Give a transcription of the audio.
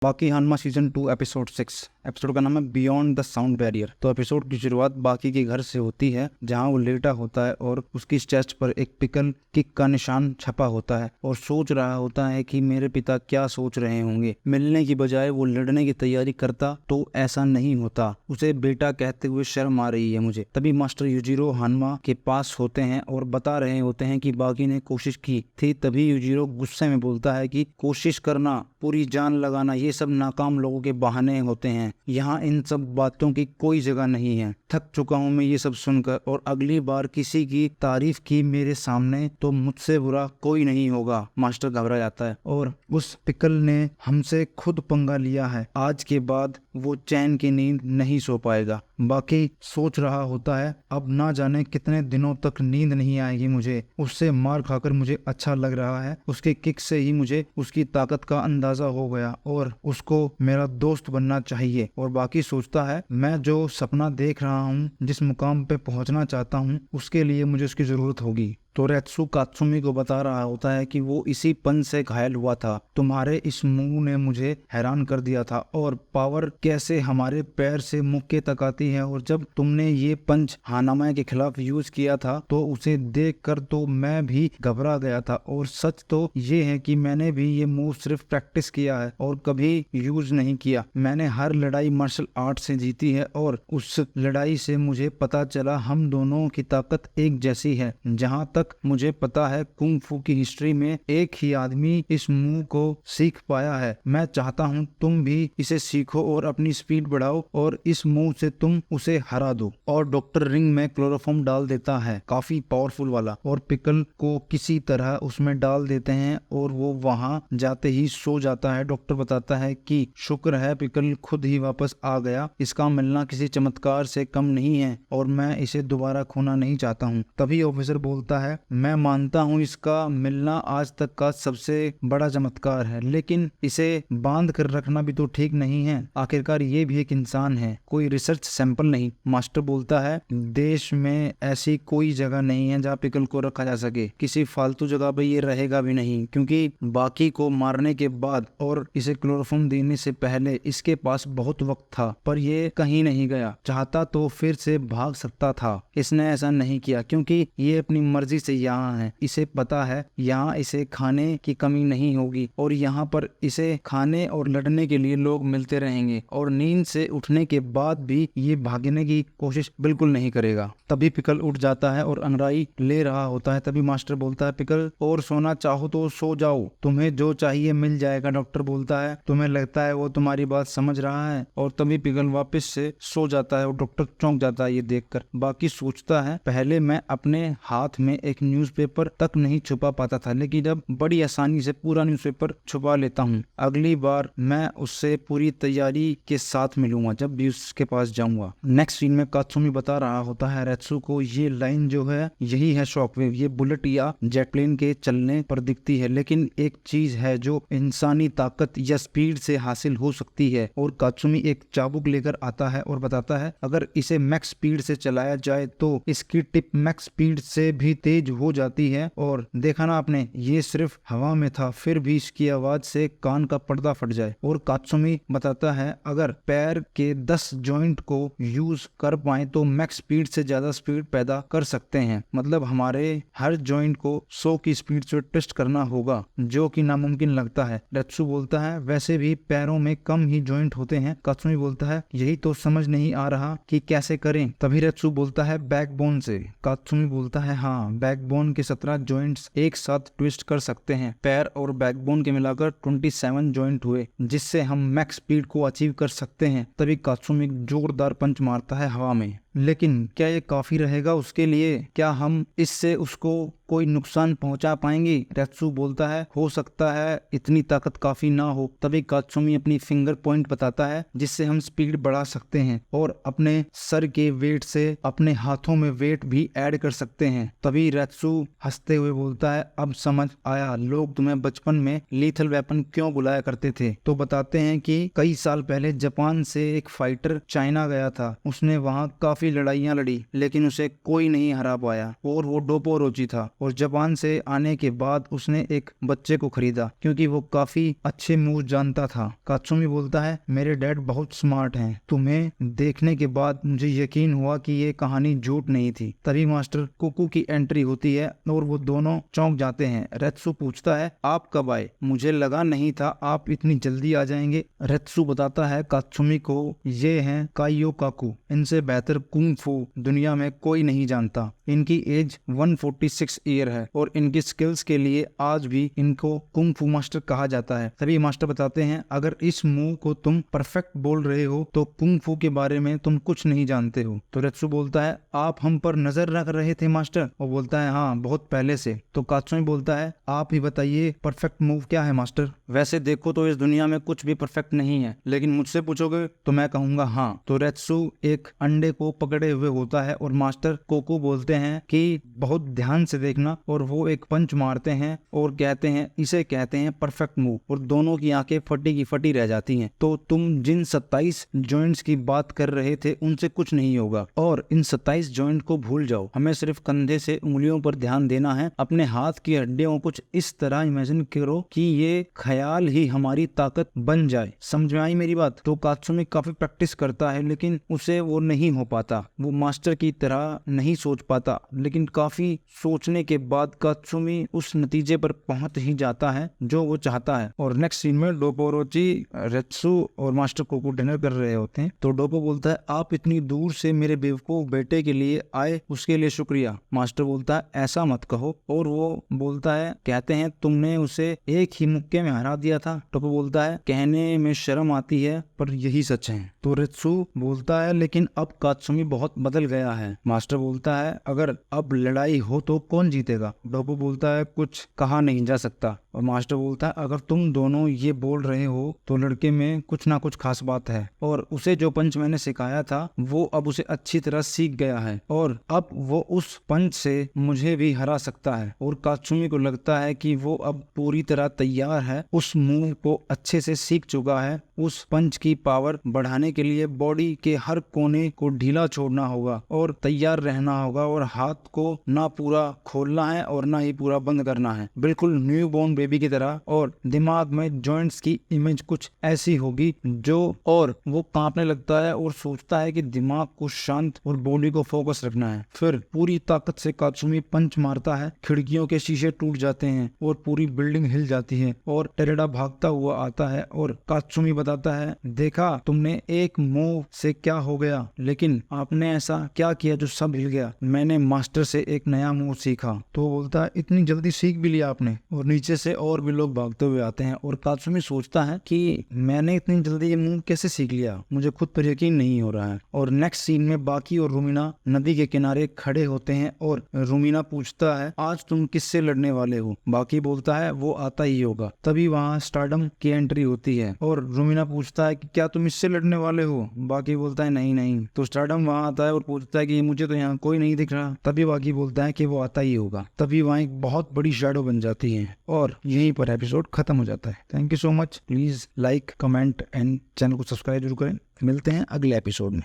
बाकी Hanuma season 2 episode 6। Episode का नाम है बियॉन्ड द साउंड बैरियर। तो एपिसोड की शुरुआत बाकी के घर से होती है, जहां वो लेटा होता है और उसकी चेस्ट पर एक पिकल किक का निशान छपा होता है और सोच रहा होता है कि मेरे पिता क्या सोच रहे होंगे। मिलने की बजाय वो लड़ने की तैयारी करता तो ऐसा नहीं होता। उसे बेटा कहते हुए शर्म आ रही है मुझे। तभी मास्टर यूजिरो हनुमा के पास होते हैं और बता रहे होते हैं कि बाकी ने कोशिश की थी। तभी यूजिरो गुस्से में बोलता है कि कोशिश करना, पूरी जान लगाना, ये सब नाकाम लोगों के बहाने होते हैं। यहाँ इन सब बातों की कोई जगह नहीं है। थक चुका हूँ मैं ये सब सुनकर, और अगली बार किसी की तारीफ की मेरे सामने तो मुझसे बुरा कोई नहीं होगा। मास्टर घबरा जाता है और उस पिकल ने हमसे खुद पंगा लिया है। आज के बाद वो चैन की नींद नहीं सो पाएगा। बाकी सोच रहा होता है अब ना जाने कितने दिनों तक नींद नहीं आएगी मुझे। उससे मार खाकर मुझे अच्छा लग रहा है। उसके किक से ही मुझे उसकी ताकत का अंदाजा हो गया और उसको मेरा दोस्त बनना चाहिए। और बाकी सोचता है मैं जो सपना देख रहा हूँ, जिस मुकाम पे पहुंचना चाहता हूँ, उसके लिए मुझे उसकी जरूरत होगी। तो रेत्सु कात्सुमी को बता रहा होता है कि वो इसी पंच से घायल हुआ था। तुम्हारे इस मुंह ने मुझे हैरान कर दिया था, और पावर कैसे हमारे पैर से मुक्के तक आती है। और जब तुमने ये पंच हानामा के खिलाफ यूज किया था तो उसे देखकर तो मैं भी घबरा गया था। और सच तो ये है कि मैंने भी ये मूव सिर्फ प्रैक्टिस किया है और कभी यूज नहीं किया। मैंने हर लड़ाई मार्शल आर्ट से जीती है और उस लड़ाई से मुझे पता चला हम दोनों की ताकत एक जैसी है। जहाँ तक मुझे पता है कुंग फू की हिस्ट्री में एक ही आदमी इस मूव को सीख पाया है। मैं चाहता हूँ तुम भी इसे सीखो और अपनी स्पीड बढ़ाओ और इस मूव से तुम उसे हरा दो। और डॉक्टर रिंग में क्लोरोफॉर्म डाल देता है, काफी पावरफुल वाला, और पिकल को किसी तरह उसमें डाल देते हैं और वो वहां जाते ही सो जाता है। डॉक्टर बताता है कि शुक्र है पिकल खुद ही वापस आ गया। इसका मिलना किसी चमत्कार से कम नहीं है और मैं इसे दोबारा खोना नहीं चाहता हूँ। तभी ऑफिसर बोलता है मैं मानता हूँ इसका मिलना आज तक का सबसे बड़ा चमत्कार है, लेकिन इसे बांध कर रखना भी तो ठीक नहीं है। आखिरकार ये भी एक इंसान है, कोई रिसर्च सैंपल नहीं। मास्टर बोलता है देश में ऐसी कोई जगह नहीं है जहाँ पिकल को रखा जा सके। किसी फालतू जगह पे ये रहेगा भी नहीं, क्योंकि बाकी को मारने के बाद और इसे क्लोरोफॉर्म देने से पहले इसके पास बहुत वक्त था, पर ये कहीं नहीं गया। चाहता तो फिर से भाग सकता था। इसने ऐसा नहीं किया क्योंकि ये अपनी मर्जी से यहाँ है। इसे पता है यहाँ इसे खाने की कमी नहीं होगी और यहाँ पर इसे खाने और लड़ने के लिए लोग मिलते रहेंगे, और नींद से उठने के बाद भी ये भागने की कोशिश बिल्कुल नहीं करेगा। तभी पिकल उठ जाता है और अंगड़ाई ले रहा होता है। तभी मास्टर बोलता है पिकल और सोना चाहो तो सो जाओ, तुम्हें जो चाहिए मिल जाएगा। डॉक्टर बोलता है तुम्हें लगता है वो तुम्हारी बात समझ रहा है। और तभी पिकल वापस से सो जाता है और डॉक्टर चौंक जाता है ये देखकर। बाकी सोचता है पहले मैं अपने हाथ में एक न्यूज़पेपर तक नहीं छुपा पाता था, लेकिन अब बड़ी आसानी से पूरा न्यूज़पेपर छुपा लेता हूँ। अगली बार मैं उससे पूरी तैयारी के साथ मिलूंगा जब भी उसके पास जाऊंगा। नेक्स्ट सीन में कात्सुमी बता रहा होता है रेत्सु को ये लाइन जो है यही है शॉकवेव। ये बुलेट या जेट प्लेन के चलने पर दिखती है, लेकिन एक चीज है जो इंसानी ताकत या स्पीड से हासिल हो सकती है। और कात्सुमी एक चाबुक लेकर आता है और बताता है अगर इसे मैक्स स्पीड से चलाया जाए तो इसकी टिप मैक्स स्पीड से भी तेज हो जाती है। और देखा ना आपने, ये सिर्फ हवा में था, फिर भी इसकी आवाज से कान का पर्दा फट जाए। और कात्सुमी बताता है अगर पैर के 10 जॉइंट को यूज कर पाए तो मैक्स स्पीड से ज्यादा स्पीड पैदा कर सकते हैं। मतलब हमारे हर जॉइंट को 100 की स्पीड से ट्विस्ट करना होगा, जो कि नामुमकिन लगता है। रेत्सु बोलता है वैसे भी पैरों में कम ही जॉइंट होते हैं। कात्सुमी बोलता है यही तो समझ नहीं आ रहा कि कैसे करें। तभी रेत्सु बोलता है बैकबोन से। कात्सुमी बोलता है हाँ, बैकबोन के 17 जॉइंट्स एक साथ ट्विस्ट कर सकते हैं। पैर और बैकबोन के मिलाकर 27 जॉइंट हुए, जिससे हम मैक्स स्पीड को अचीव कर सकते हैं। तभी कात्सुमी एक जोरदार पंच मारता है हवा में। लेकिन क्या ये काफी रहेगा उसके लिए? क्या हम इससे उसको कोई नुकसान पहुंचा पाएंगे? रेत्सु बोलता है हो सकता है इतनी ताकत काफी ना हो। तभी कात्सुमी अपनी फिंगर पॉइंट बताता है जिससे हम स्पीड बढ़ा सकते हैं और अपने सर के वेट से अपने हाथों में वेट भी ऐड कर सकते हैं। तभी रेत्सु हंसते हुए बोलता है अब समझ आया लोग तुम्हें बचपन में लीथल वेपन क्यों बुलाया करते थे। तो बताते हैं कि कई साल पहले जापान से एक फाइटर चाइना गया था। उसने वहाँ काफी काफी लड़ाइयाँ लड़ी लेकिन उसे कोई नहीं हरा पाया और वो डोपोरोची था। और जापान से आने के बाद उसने एक बच्चे को खरीदा क्योंकि वो काफी अच्छे मूव जानता था। कात्सुमी बोलता है मेरे डैड बहुत स्मार्ट हैं। तुम्हें देखने के बाद मुझे यकीन हुआ कि ये कहानी झूठ नहीं थी। तभी मास्टर कुकू की एंट्री होती है और वो दोनों चौंक जाते हैं। रेत्सु पूछता है आप कब आए? मुझे लगा नहीं था आप इतनी जल्दी आ जाएंगे। रेत्सु बताता है कात्सुमी को ये हैं काइयो काकू, इनसे बेहतर कुंग फू दुनिया में कोई नहीं जानता। इनकी एज 146 ईयर है और इनकी स्किल्स के लिए आज भी इनको कुंग फू मास्टर कहा जाता है। तभी मास्टर बताते हैं अगर इस मूव को तुम परफेक्ट बोल रहे हो तो कुंग फू के बारे में तुम कुछ नहीं जानते हो। तो रेत्सु बोलता है आप हम पर नजर रख रहे थे मास्टर? वो बोलता है हाँ, बहुत पहले से। तो कात्सुमी बोलता है आप ही बताइए परफेक्ट मूव क्या है मास्टर? वैसे देखो तो इस दुनिया में कुछ भी परफेक्ट नहीं है, लेकिन मुझसे पूछोगे तो मैं कहूंगा हाँ। तो रेत्सु एक अंडे को पकड़े हुए होता है और मास्टर कोको बोलते हैं कि बहुत ध्यान से देखना, और वो एक पंच मारते हैं और कहते हैं इसे कहते हैं परफेक्ट मूव, और दोनों की आंखें फटी की फटी रह जाती हैं। तो तुम जिन 27 जॉइंट्स की बात कर रहे थे उनसे कुछ नहीं होगा और इन 27 जॉइंट को भूल जाओ। हमें सिर्फ कंधे से उंगलियों पर ध्यान देना है। अपने हाथ की हड्डियों को कुछ इस तरह इमेजिन करो कि ये ख्याल ही हमारी ताकत बन जाए। समझ में आई मेरी बात? तो कात्सुमी काफी प्रैक्टिस करता है लेकिन उसे वो नहीं हो पाता। वो मास्टर की तरह नहीं सोच पाता, लेकिन काफी सोचने के बाद कात्सुमी उस नतीजे पर पहुंच ही जाता है जो वो चाहता है। और नेक्स्ट सीन में डोपोरोची, रेत्सु और मास्टर कोको डिनर कर रहे होते हैं। तो डोपो बोलता है आप इतनी दूर से मेरे बेवकूफ बेटे के लिए आए, उसके लिए शुक्रिया। मास्टर बोलता है ऐसा मत कहो, और वो बोलता है कहते हैं तुमने उसे एक ही मुक्के में हरा दिया था। डोपो बोलता है कहने में शर्म आती है पर यही सच है। तो रेत्सु बोलता है लेकिन अब कात्सुमी बहुत बदल गया है। मास्टर बोलता है अगर अब लड़ाई हो तो कौन जीतेगा? डोपो बोलता है कुछ कहा नहीं जा सकता। और मास्टर बोलता है अगर तुम दोनों ये बोल रहे हो तो लड़के में कुछ ना कुछ खास बात है, और उसे जो पंच मैंने सिखाया था वो अब उसे अच्छी तरह सीख गया है और अब वो उस पंच से मुझे भी हरा सकता है। और कात्सुमी को लगता है कि वो अब पूरी तरह तैयार है, उस मूव को अच्छे से सीख चुका है। उस पंच की पावर बढ़ाने के लिए बॉडी के हर कोने को ढीला छोड़ना होगा और तैयार रहना होगा, और हाथ को ना पूरा खोलना है और ना ही पूरा बंद करना है, बिल्कुल न्यू बॉर्न बेबी की तरह। और दिमाग में जॉइंट्स की इमेज कुछ ऐसी होगी जो, और वो कांपने लगता है और सोचता है कि दिमाग को शांत और बॉडी को फोकस रखना है। फिर पूरी ताकत से कात्सुमी पंच मारता है, खिड़कियों के शीशे टूट जाते हैं और पूरी बिल्डिंग हिल जाती है और टेरेडा भागता हुआ आता है और कात्सुमी बताता है देखा तुमने एक मूव से क्या हो गया, लेकिन आपने ऐसा क्या किया जो सब हिल गया? मैंने मास्टर से एक नया मूव सीखा। तो बोलता है इतनी जल्दी सीख भी लिया आपने? और नीचे से और भी लोग भागते हुए आते हैं और कात्सुमी सोचता है कि मैंने इतनी जल्दी ये मूव कैसे सीख लिया, मुझे खुद पर यकीन नहीं हो रहा है। और नेक्स्ट सीन में बाकी और रूमिना नदी के किनारे खड़े होते हैं और रूमिना पूछता है आज तुम किससे लड़ने वाले हो? बाकी बोलता है वो आता ही होगा। तभी वहाँ स्टारडम की एंट्री होती है और रूमिना पूछता है कि क्या तुम इससे लड़ने वाले हो? बाकी बोलता है नहीं नहीं। तो स्टारडम वहाँ आता है और पूछता है कि मुझे तो यहाँ कोई नहीं दिख रहा। तभी बाकी बोलता है कि वो आता ही होगा। तभी वहाँ एक बहुत बड़ी शैडो बन जाती है और यहीं पर एपिसोड खत्म हो जाता है। Thank you so much. Please like, comment and channel को सब्सक्राइब जरूर करें। मिलते हैं अगले एपिसोड में।